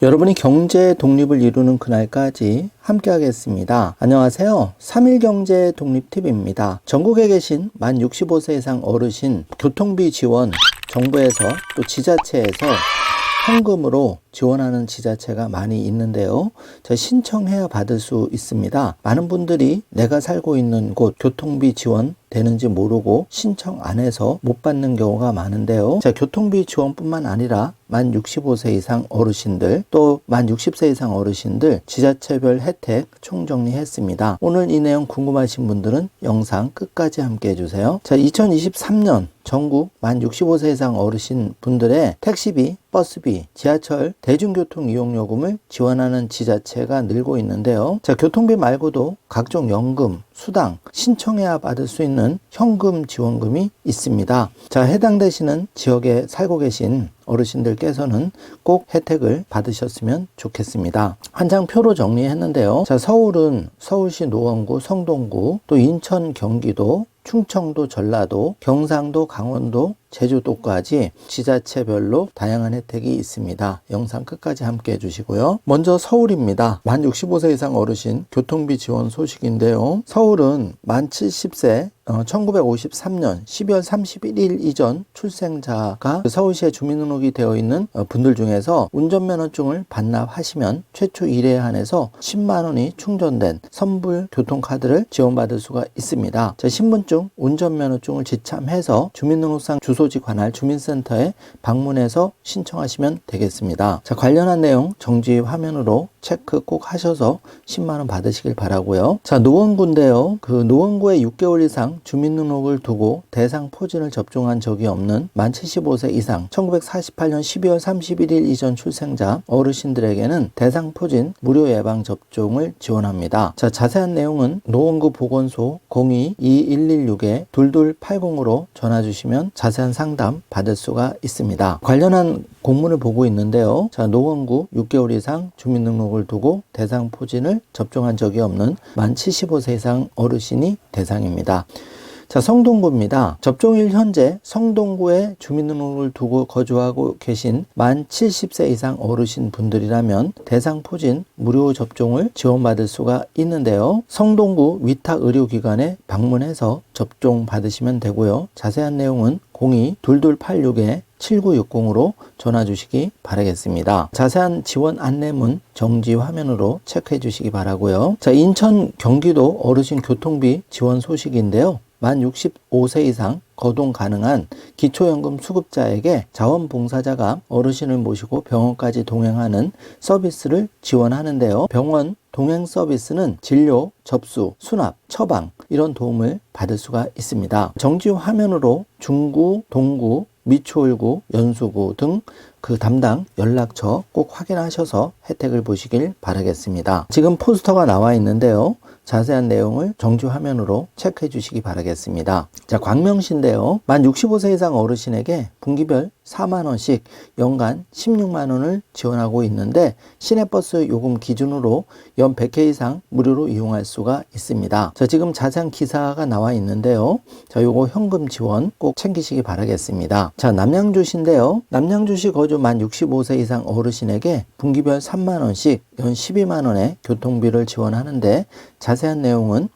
여러분이 경제 독립을 이루는 그날까지 함께 하겠습니다. 안녕하세요. 3일 경제 독립TV입니다. 전국에 계신 만 65세 이상 어르신 교통비 지원 정부에서 또 지자체에서 현금으로 지원하는 지자체가 많이 있는데요. 신청해야 받을 수 있습니다. 많은 분들이 내가 살고 있는 곳 교통비 지원 되는지 모르고 신청 안 해서 못 받는 경우가 많은데요. 교통비 지원뿐만 아니라 만 65세 이상 어르신들 또 만 60세 이상 어르신들 지자체별 혜택 총정리했습니다. 오늘 이 내용 궁금하신 분들은 영상 끝까지 함께 해주세요. 2023년 전국 만 65세 이상 어르신 분들의 택시비, 버스비, 지하철, 대중교통 이용요금을 지원하는 지자체가 늘고 있는데요. 교통비 말고도 각종 연금, 수당, 신청해야 받을 수 있는 현금 지원금이 있습니다. 해당되시는 지역에 살고 계신 어르신들께서는 꼭 혜택을 받으셨으면 좋겠습니다. 한 장 표로 정리했는데요. 서울은 서울시 노원구, 성동구, 또 인천, 경기도, 충청도, 전라도, 경상도, 강원도, 제주도까지 지자체별로 다양한 혜택이 있습니다. 영상 끝까지 함께 해주시고요. 먼저 서울입니다. 만 65세 이상 어르신 교통비 지원 소식인데요. 서울은 만 70세 1953년 12월 31일 이전 출생자가 서울시에 주민등록이 되어 있는 분들 중에서 운전면허증을 반납하시면 최초 1회에 한해서 10만 원이 충전된 선불 교통카드를 지원받을 수가 있습니다. 신분증, 운전면허증을 지참해서 주민등록상 주소지 관할 주민센터에 방문해서 신청하시면 되겠습니다. 관련한 내용 정지 화면으로 체크 꼭 하셔서 10만 원 받으시길 바라고요. 노원구인데요. 노원구에 6개월 이상 주민등록을 두고 대상 포진을 접종한 적이 없는 만 75세 이상 1948년 12월 31일 이전 출생자 어르신들에게는 대상 포진 무료 예방 접종을 지원합니다. 자세한 내용은 노원구 보건소 02-2116-2280으로 전화 주시면 자세한 상담 받을 수가 있습니다. 관련한 공문을 보고 있는데요. 노원구 6개월 이상 주민등록을 두고 대상 포진을 접종한 적이 없는 만 75세 이상 어르신이 대상입니다. 성동구입니다. 접종일 현재 성동구에 주민등록을 두고 거주하고 계신 만 70세 이상 어르신 분들이라면 대상 포진 무료 접종을 지원받을 수가 있는데요. 성동구 위탁의료기관에 방문해서 접종 받으시면 되고요. 자세한 내용은 02-2286-7960으로 전화 주시기 바라겠습니다. 자세한 지원 안내문 정지 화면으로 체크해 주시기 바라고요. 인천 경기도 어르신 교통비 지원 소식인데요. 만 65세 이상 거동 가능한 기초연금 수급자에게 자원봉사자가 어르신을 모시고 병원까지 동행하는 서비스를 지원하는데요. 병원 동행 서비스는 진료, 접수, 수납, 처방 이런 도움을 받을 수가 있습니다. 정지 화면으로 중구, 동구, 미추홀구, 연수구 등 담당 연락처 꼭 확인하셔서 혜택을 보시길 바라겠습니다. 지금 포스터가 나와 있는데요. 자세한 내용을 정지 화면으로 체크해 주시기 바라겠습니다. 광명시인데요. 만 65세 이상 어르신에게 분기별 4만 원씩 연간 16만 원을 지원하고 있는데 시내버스 요금 기준으로 연 100회 이상 무료로 이용할 수가 있습니다. 지금 자세한 기사가 나와 있는데요. 요거 현금 지원 꼭 챙기시기 바라겠습니다. 남양주시인데요. 남양주시 거주 만 65세 이상 어르신에게 분기별 3만 원씩 연 12만 원의 교통비를 지원하는데 자세한 내용은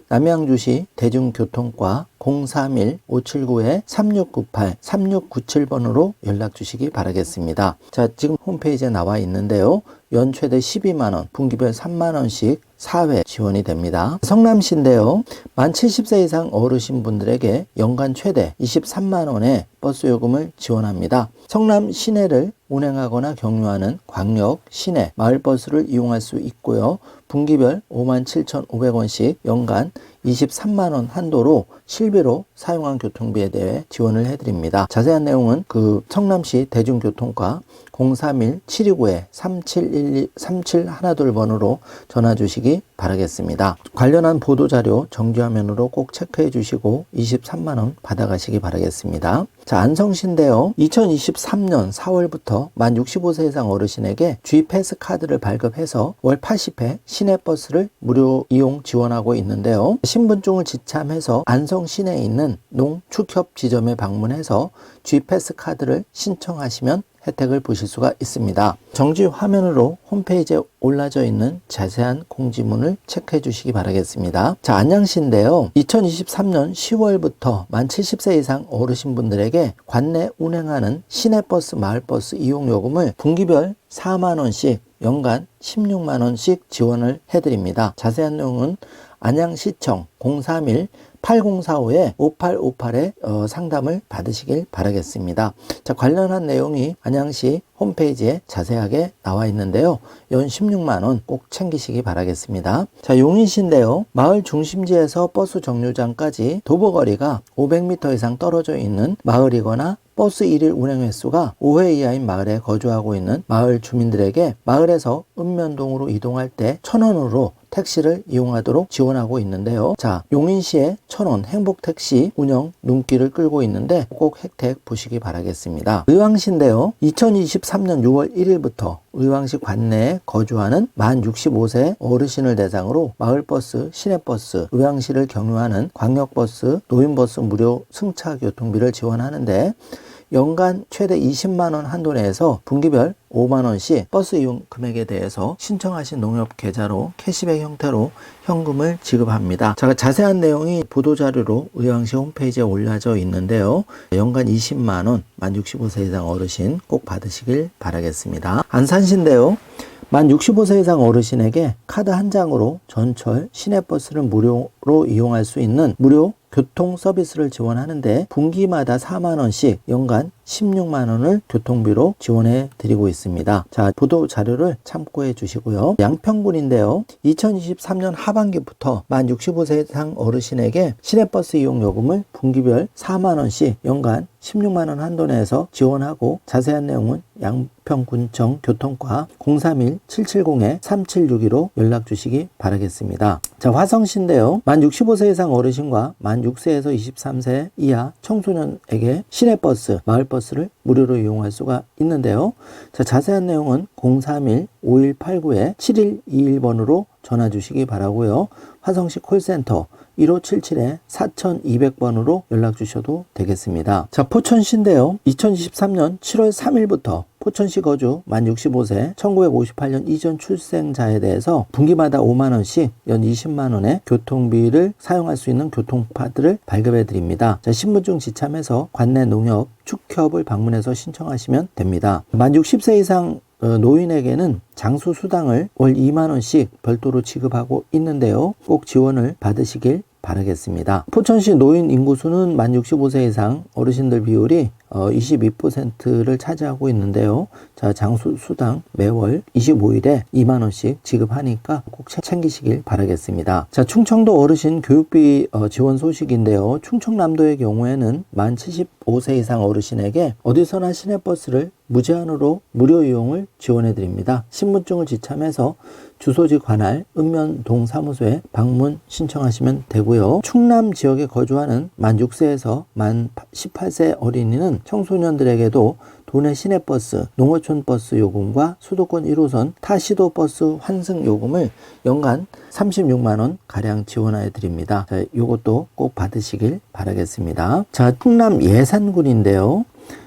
남양주시 대중교통과 031-579-3698-3697번으로 연락 주시기 바라겠습니다. 지금 홈페이지에 나와 있는데요. 연 최대 12만원, 분기별 3만원씩 4회 지원이 됩니다. 성남시인데요. 만 70세 이상 어르신 분들에게 연간 최대 23만원의 버스 요금을 지원합니다. 성남 시내를 운행하거나 경유하는 광역, 시내, 마을버스를 이용할 수 있고요. 분기별 57,500원씩 연간 23만원 한도로 실비로 사용한 교통비에 대해 지원을 해드립니다. 자세한 내용은 성남시 대중교통과 031-729-3712번으로 전화 주시기 바라겠습니다. 관련한 보도자료 정지화면으로 꼭 체크해 주시고 23만원 받아가시기 바라겠습니다. 안성시인데요. 2023년 4월부터 만 65세 이상 어르신에게 G패스 카드를 발급해서 월 80회 시내버스를 무료 이용 지원하고 있는데요. 신분증을 지참해서 안성 시내에 있는 농축협 지점에 방문해서 G패스 카드를 신청하시면 혜택을 보실 수가 있습니다. 정지 화면으로 홈페이지에 올라져 있는 자세한 공지문을 체크해 주시기 바라겠습니다. 자, 안양시인데요. 2023년 10월부터 만 70세 이상 어르신분들에게 관내 운행하는 시내버스, 마을버스 이용요금을 분기별 4만원씩 연간 16만원씩 지원을 해드립니다. 자세한 내용은 안양시청 031-8045-5858에 상담을 받으시길 바라겠습니다. 자, 관련한 내용이 안양시 홈페이지에 자세하게 나와 있는데요. 연 16만원 꼭 챙기시기 바라겠습니다. 자, 용인시인데요. 마을 중심지에서 버스 정류장까지 도보거리가 500m 이상 떨어져 있는 마을이거나 버스 1일 운행 횟수가 5회 이하인 마을에 거주하고 있는 마을 주민들에게 마을에서 읍면동으로 이동할 때 1,000원으로 택시를 이용하도록 지원하고 있는데요. 자, 용인시의 1,000원 행복택시 운영 눈길을 끌고 있는데 꼭 혜택 보시기 바라겠습니다. 의왕시인데요. 2023년 6월 1일부터 의왕시 관내에 거주하는 만 65세 어르신을 대상으로 마을버스, 시내버스, 의왕시를 경유하는 광역버스, 노인버스 무료 승차 교통비를 지원하는데 연간 최대 20만원 한도 내에서 분기별 5만원씩 버스 이용 금액에 대해서 신청하신 농협 계좌로 캐시백 형태로 현금을 지급합니다. 자, 자세한 내용이 보도자료로 의왕시 홈페이지에 올려져 있는데요. 연간 20만원, 만 65세 이상 어르신 꼭 받으시길 바라겠습니다. 안산시인데요. 만 65세 이상 어르신에게 카드 한 장으로 전철, 시내버스를 무료로 이용할 수 있는 무료 교통 서비스를 지원하는데 분기마다 4만원씩 연간 16만원을 교통비로 지원해 드리고 있습니다. 자, 보도 자료를 참고해 주시고요. 양평군인데요. 2023년 하반기부터 만 65세 이상 어르신에게 시내버스 이용 요금을 분기별 4만원씩 연간 16만원 한도 내에서 지원하고 자세한 내용은 양평군청 교통과 031-770-3762로 연락 주시기 바라겠습니다. 자, 화성시인데요. 만 65세 이상 어르신과 만 6세에서 23세 이하 청소년에게 시내버스, 마을버스를 무료로 이용할 수가 있는데요. 자, 자세한 내용은 031-5189-7121번으로 전화 주시기 바라고요. 화성시 콜센터 1577-4200번으로 연락 주셔도 되겠습니다. 자, 포천시인데요. 2023년 7월 3일부터 포천시 거주 만 65세 1958년 이전 출생자에 대해서 분기마다 5만원씩 연 20만원의 교통비를 사용할 수 있는 교통카드를 발급해 드립니다. 자, 신분증 지참해서 관내 농협 축협을 방문해서 신청하시면 됩니다. 만 60세 이상 노인에게는 장수수당을 월 2만원씩 별도로 지급하고 있는데요. 꼭 지원을 받으시길 바라겠습니다. 포천시 노인 인구수는 만 65세 이상 어르신들 비율이 22%를 차지하고 있는데요. 자, 장수수당 매월 25일에 2만원씩 지급하니까 꼭 챙기시길 바라겠습니다. 자, 충청도 어르신 교육비 지원 소식인데요. 충청남도의 경우에는 만 75세 이상 어르신에게 어디서나 시내버스를 무제한으로 무료 이용을 지원해 드립니다. 신분증을 지참해서 주소지 관할 읍면동 사무소에 방문 신청하시면 되고요. 충남 지역에 거주하는 만 6세에서 만 18세 어린이는 청소년들에게도 도내 시내버스, 농어촌버스 요금과 수도권 1호선 타시도버스 환승 요금을 연간 36만원 가량 지원해 드립니다. 자, 요것도 꼭 받으시길 바라겠습니다. 자, 충남 예산군인데요.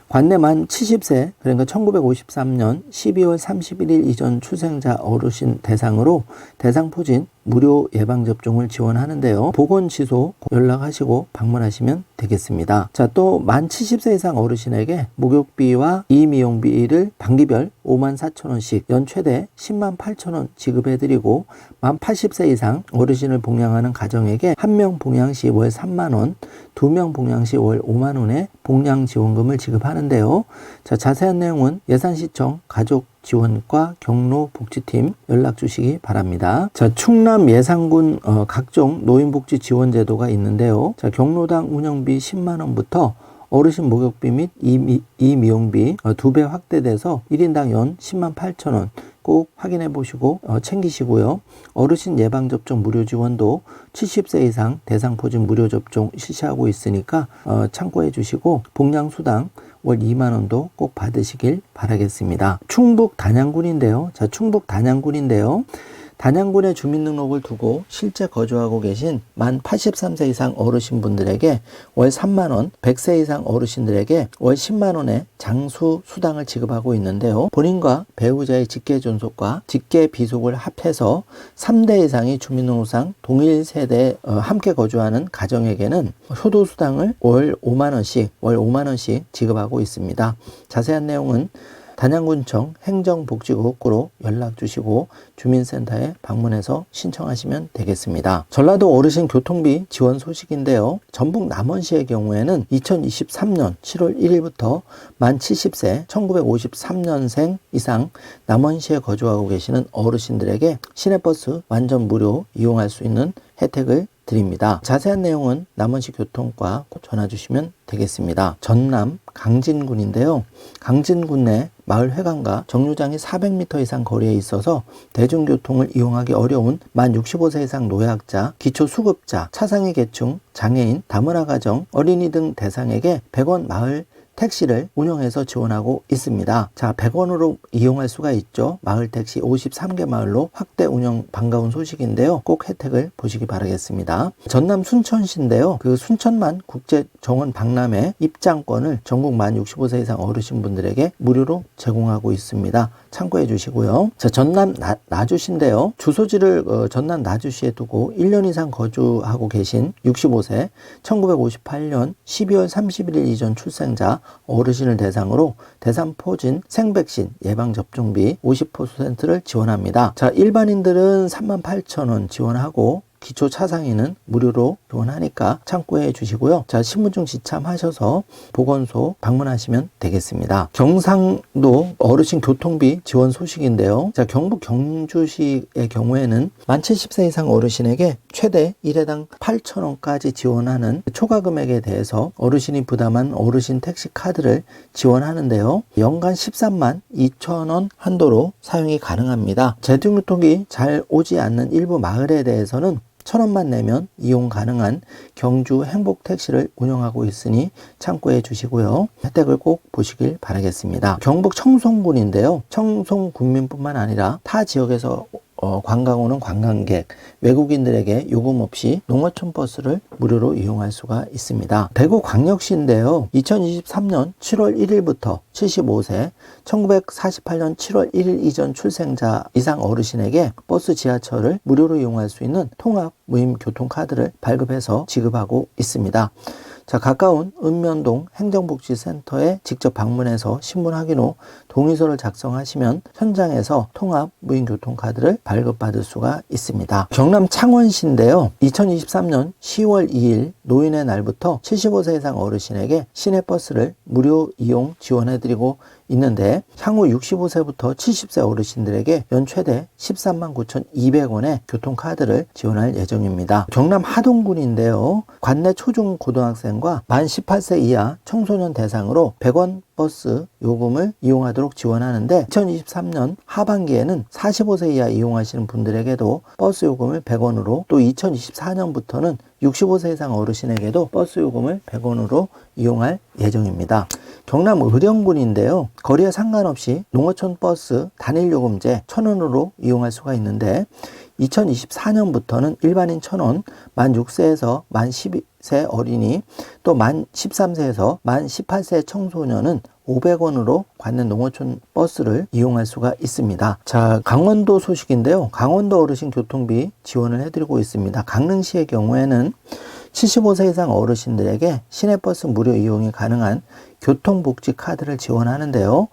관내 만 70세, 그러니까 1953년 12월 31일 이전 출생자 어르신 대상으로 대상포진 무료 예방접종을 지원하는데요. 보건지소 연락하시고 방문하시면 되겠습니다. 자, 또 만 70세 이상 어르신에게 목욕비와 이미용비를 반기별 54,000원씩 연 최대 108,000원 지급해드리고 만 80세 이상 어르신을 봉양하는 가정에게 한 명 봉양 시 월 3만원, 2명 봉양 시 월 5만원의 봉양 지원금을 지급하는데요. 자, 자세한 내용은 예산시청 가족지원과 경로복지팀 연락 주시기 바랍니다. 자, 충남 예산군 각종 노인복지 지원제도가 있는데요. 자, 경로당 운영비 10만원부터 어르신 목욕비 및 이미용비 2배 확대돼서 1인당 연 108,000원 꼭 확인해 보시고 챙기시고요. 어르신 예방접종 무료 지원도 70세 이상 대상포진 무료 접종 실시하고 있으니까 참고해 주시고 봉양수당 월 2만원도 꼭 받으시길 바라겠습니다. 충북 단양군인데요. 자, 충북 단양군인데요. 단양군에 주민등록을 두고 실제 거주하고 계신 만 83세 이상 어르신분들에게 월 3만원, 100세 이상 어르신들에게 월 10만원의 장수 수당을 지급하고 있는데요. 본인과 배우자의 직계존속과 직계비속을 합해서 3대 이상이 주민등록상 동일 세대에 함께 거주하는 가정에게는 효도수당을 월 5만원씩 지급하고 있습니다. 자세한 내용은 단양군청 행정복지국으로 연락 주시고 주민센터에 방문해서 신청하시면 되겠습니다. 전라도 어르신 교통비 지원 소식인데요. 전북 남원시의 경우에는 2023년 7월 1일부터 만 70세 1953년생 이상 남원시에 거주하고 계시는 어르신들에게 시내버스 완전 무료 이용할 수 있는 혜택을 드립니다. 자세한 내용은 남원시 교통과 전화 주시면 되겠습니다. 전남 강진군인데요. 강진군 내 마을 회관과 정류장이 400m 이상 거리에 있어서 대중교통을 이용하기 어려운 만 65세 이상 노약자, 기초수급자, 차상위 계층, 장애인, 다문화 가정, 어린이 등 대상에게 100원 마을 택시를 운영해서 지원하고 있습니다. 자, 100원으로 이용할 수가 있죠. 마을 택시 53개 마을로 확대 운영 반가운 소식인데요. 꼭 혜택을 보시기 바라겠습니다. 전남 순천시인데요. 그 순천만 국제정원 박람회 입장권을 전국 만 65세 이상 어르신분들에게 무료로 제공하고 있습니다. 참고해 주시고요. 자, 전남 나주시인데요. 주소지를 전남 나주시에 두고 1년 이상 거주하고 계신 65세 1958년 12월 31일 이전 출생자 어르신을 대상으로 대상포진 생백신 예방접종비 50%를 지원합니다. 자, 일반인들은 38,000원 지원하고 기초 차상위는 무료로 지원하니까 참고해 주시고요. 자, 신분증 지참하셔서 보건소 방문하시면 되겠습니다. 경상도 어르신 교통비 지원 소식인데요. 자, 경북 경주시의 경우에는 만 70세 이상 어르신에게 최대 1회당 8,000원까지 지원하는 초과 금액에 대해서 어르신이 부담한 어르신 택시 카드를 지원하는데요. 연간 13만 2천원 한도로 사용이 가능합니다. 대중교통이 잘 오지 않는 일부 마을에 대해서는 1,000원만 내면 이용 가능한 경주 행복택시를 운영하고 있으니 참고해 주시고요. 혜택을 꼭 보시길 바라겠습니다. 경북 청송군인데요. 청송군민뿐만 아니라 타 지역에서 관광 오는 관광객, 외국인들에게 요금 없이 농어촌 버스를 무료로 이용할 수가 있습니다. 대구광역시인데요. 2023년 7월 1일부터 75세, 1948년 7월 1일 이전 출생자 이상 어르신에게 버스 지하철을 무료로 이용할 수 있는 통합 무임 교통카드를 발급해서 지급하고 있습니다. 자, 가까운 읍면동 행정복지센터에 직접 방문해서 신분 확인 후 동의서를 작성하시면 현장에서 통합 무인교통카드를 발급받을 수가 있습니다. 경남 창원시인데요. 2023년 10월 2일 노인의 날부터 75세 이상 어르신에게 시내버스를 무료 이용 지원해드리고 있는데 향후 65세부터 70세 어르신들에게 연 최대 13만 9,200원의 교통카드를 지원할 예정입니다. 경남 하동군인데요. 관내 초중 고등학생과 만 18세 이하 청소년 대상으로 100원 버스 요금을 이용하도록 지원하는데 2023년 하반기에는 45세 이하 이용하시는 분들에게도 버스 요금을 100원으로 또 2024년부터는 65세 이상 어르신에게도 버스 요금을 100원으로 이용할 예정입니다. 경남 의령군인데요. 거리에 상관없이 농어촌 버스 단일요금제 1,000원으로 이용할 수가 있는데 2024년부터는 일반인 1,000원, 만 6세에서 만 12세 어린이, 또 만 13세에서 만 18세 청소년은 500원으로 관내 농어촌 버스를 이용할 수가 있습니다. 자, 강원도 소식인데요. 강원도 어르신 교통비 지원을 해드리고 있습니다. 강릉시의 경우에는 75세 이상 어르신들에게 시내버스 무료 이용이 가능한 교통복지 카드를 지원하는데요.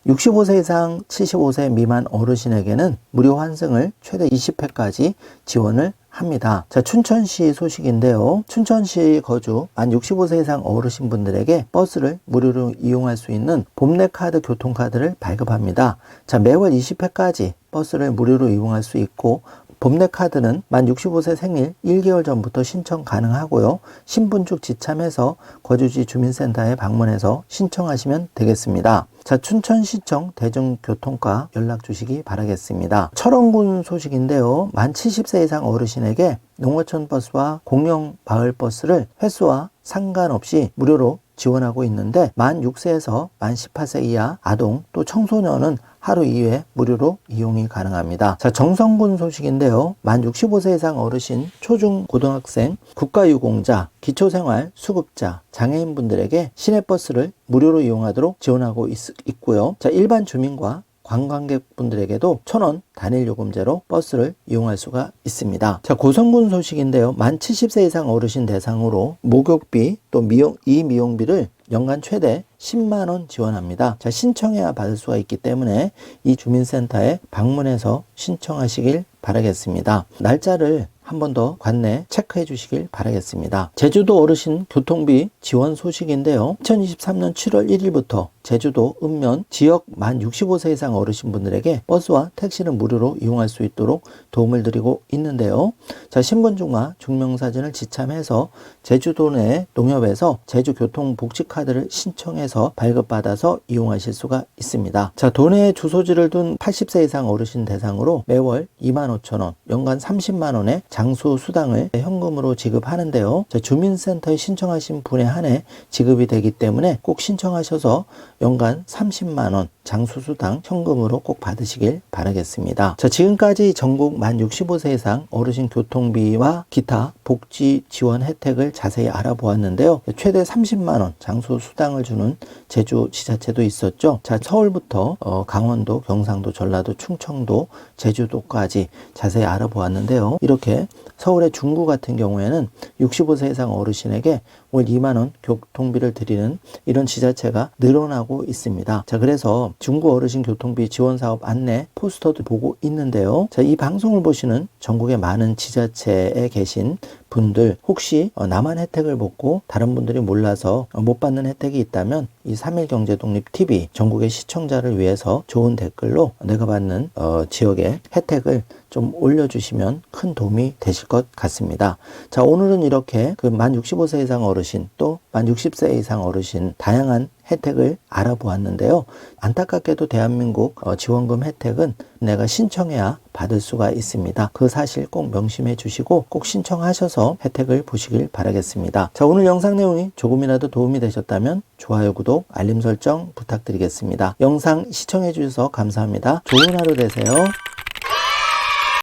65세 이상 75세 미만 어르신에게는 무료 환승을 최대 20회까지 지원을 합니다. 자, 춘천시 소식인데요. 춘천시 거주 만 65세 이상 어르신분들에게 버스를 무료로 이용할 수 있는 봄내카드 교통카드를 발급합니다. 자, 매월 20회까지 버스를 무료로 이용할 수 있고 봄내카드는 만 65세 생일 1개월 전부터 신청 가능하고요. 신분증 지참해서 거주지 주민센터에 방문해서 신청하시면 되겠습니다. 자, 춘천시청 대중교통과 연락 주시기 바라겠습니다. 철원군 소식인데요. 만 70세 이상 어르신에게 농어촌 버스와 공영 마을 버스를 횟수와 상관없이 무료로 지원하고 있는데 만 6세에서 만 18세 이하 아동 또 청소년은 하루 2회 무료로 이용이 가능합니다. 자, 정성군 소식인데요. 만 65세 이상 어르신, 초중 고등학생, 국가유공자, 기초생활 수급자, 장애인분들에게 시내버스를 무료로 이용하도록 지원하고 있고요. 자, 일반 주민과 관광객분들에게도 1,000원 단일 요금제로 버스를 이용할 수가 있습니다. 자, 고성군 소식인데요. 만 70세 이상 어르신 대상으로 목욕비 또 미용비를 연간 최대 10만원 지원합니다. 자, 신청해야 받을 수가 있기 때문에 이 주민센터에 방문해서 신청하시길 바라겠습니다. 날짜를 한 번 더 관내 체크해 주시길 바라겠습니다. 제주도 어르신 교통비 지원 소식인데요. 2023년 7월 1일부터 제주도 읍면 지역 만 65세 이상 어르신분들에게 버스와 택시를 무료로 이용할 수 있도록 도움을 드리고 있는데요. 자, 신분증과 증명사진을 지참해서 제주도 내 농협에서 제주교통복지카드를 신청해서 발급받아서 이용하실 수가 있습니다. 자, 도내에 주소지를 둔 80세 이상 어르신 대상으로 매월 25,000원, 연간 30만원의 장수 수당을 현금으로 지급하는데요. 자, 주민센터에 신청하신 분에 한해 지급이 되기 때문에 꼭 신청하셔서 연간 30만원 장수수당 현금으로 꼭 받으시길 바라겠습니다. 자, 지금까지 전국 만 65세 이상 어르신 교통비와 기타 복지 지원 혜택을 자세히 알아보았는데요. 최대 30만원 장수수당을 주는 제주 지자체도 있었죠. 자, 서울부터 강원도, 경상도, 전라도, 충청도, 제주도까지 자세히 알아보았는데요. 이렇게 서울의 중구 같은 경우에는 65세 이상 어르신에게 월 2만원 교통비를 드리는 이런 지자체가 늘어나고 있습니다. 자, 그래서 중구 어르신 교통비 지원 사업 안내 포스터도 보고 있는데요. 자, 이 방송을 보시는 전국의 많은 지자체에 계신 분들, 혹시 나만 혜택을 받고 다른 분들이 몰라서 못 받는 혜택이 있다면 이 3.1경제독립TV 전국의 시청자를 위해서 좋은 댓글로 내가 받는 지역의 혜택을 좀 올려주시면 큰 도움이 되실 것 같습니다. 자, 오늘은 이렇게 그 만 65세 이상 어르신 또 만 60세 이상 어르신 다양한 혜택을 알아보았는데요. 안타깝게도 대한민국 지원금 혜택은 내가 신청해야 받을 수가 있습니다. 그 사실 꼭 명심해 주시고 꼭 신청하셔서 혜택을 보시길 바라겠습니다. 자, 오늘 영상 내용이 조금이라도 도움이 되셨다면 좋아요, 구독, 알림 설정 부탁드리겠습니다. 영상 시청해 주셔서 감사합니다. 좋은 하루 되세요.